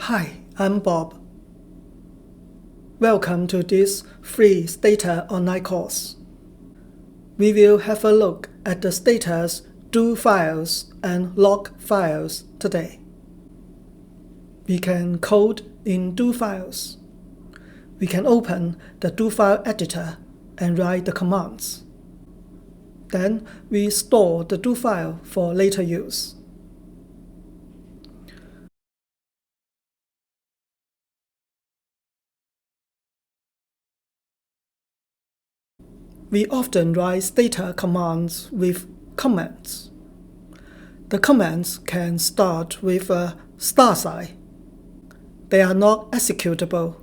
Hi, I'm Bob. Welcome to this free Stata online course. We will have a look at the Stata's do files and log files today. We can code in do files. We can open the do file editor and write the commands. Then we store the do file for later use. We often write Stata commands with comments. The comments can start with a star sign. They are not executable.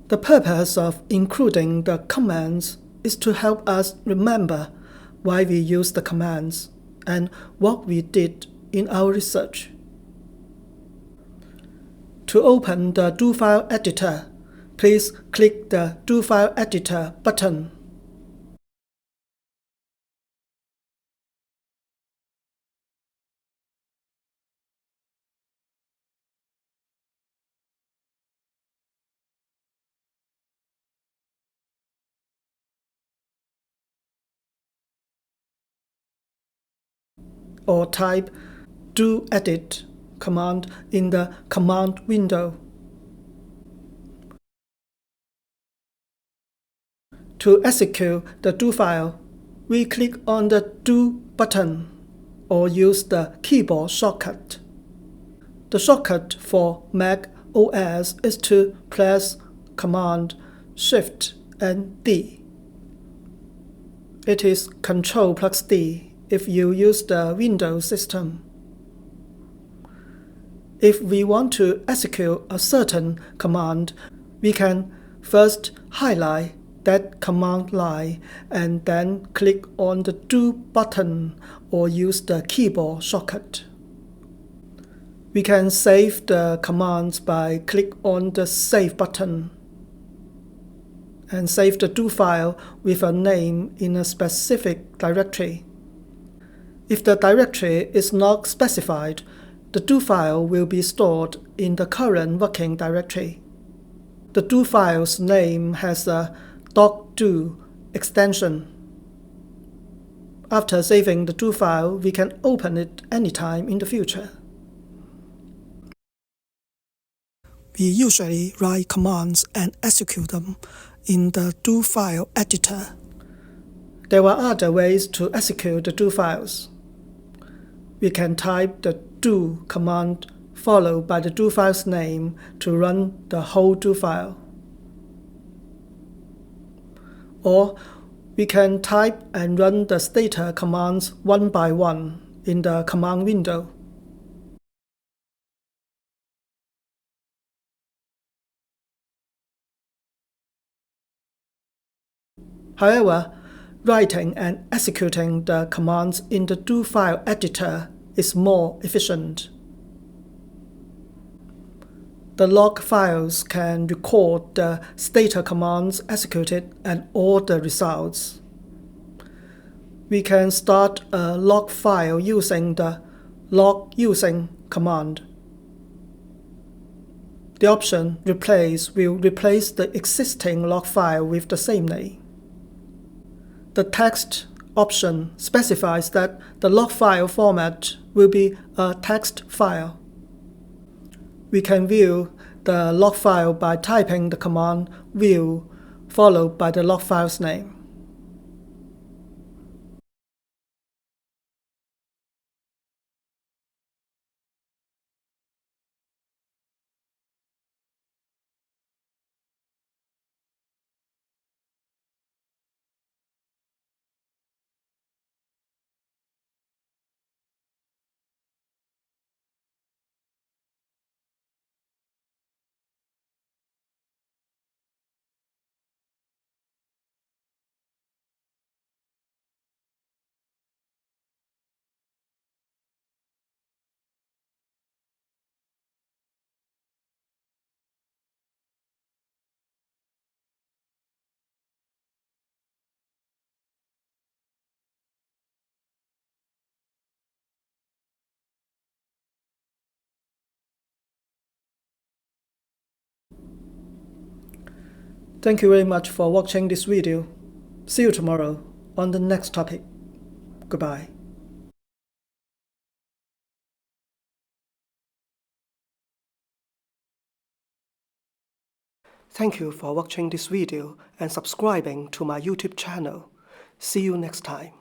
The purpose of including the comments is to help us remember why we use the commands and what we did in our research. To open the do file editor, please click the do file editor button. Or type doedit command in the command window. To execute the do file, we click on the do button or use the keyboard shortcut. The shortcut for Mac OS is to press Command, Shift, and D. It is Ctrl plus D if you use the Windows system. If we want to execute a certain command, we can first highlight that command line and then click on the do button or use the keyboard shortcut. We can save the commands by click on the Save button and save the do file with a name in a specific directory. If the directory is not specified, the do file will be stored in the current working directory. The do file's name has a .do extension. After saving the do file, we can open it anytime in the future. We usually write commands and execute them in the do file editor. There are other ways to execute the do files. We can type the do command followed by the do file's name to run the whole do file. Or we can type and run the Stata commands one by one in the command window. However, writing and executing the commands in the do file editor is more efficient. The log files can record the Stata commands executed and all the results. We can start a log file using the log using command. The option Replace will replace the existing log file with the same name. The text option specifies that the log file format will be a text file. We can view the log file by typing the command view followed by the log file's name. Thank you very much for watching this video. See you tomorrow on the next topic. Goodbye. Thank you for watching this video and subscribing to my YouTube channel. See you next time.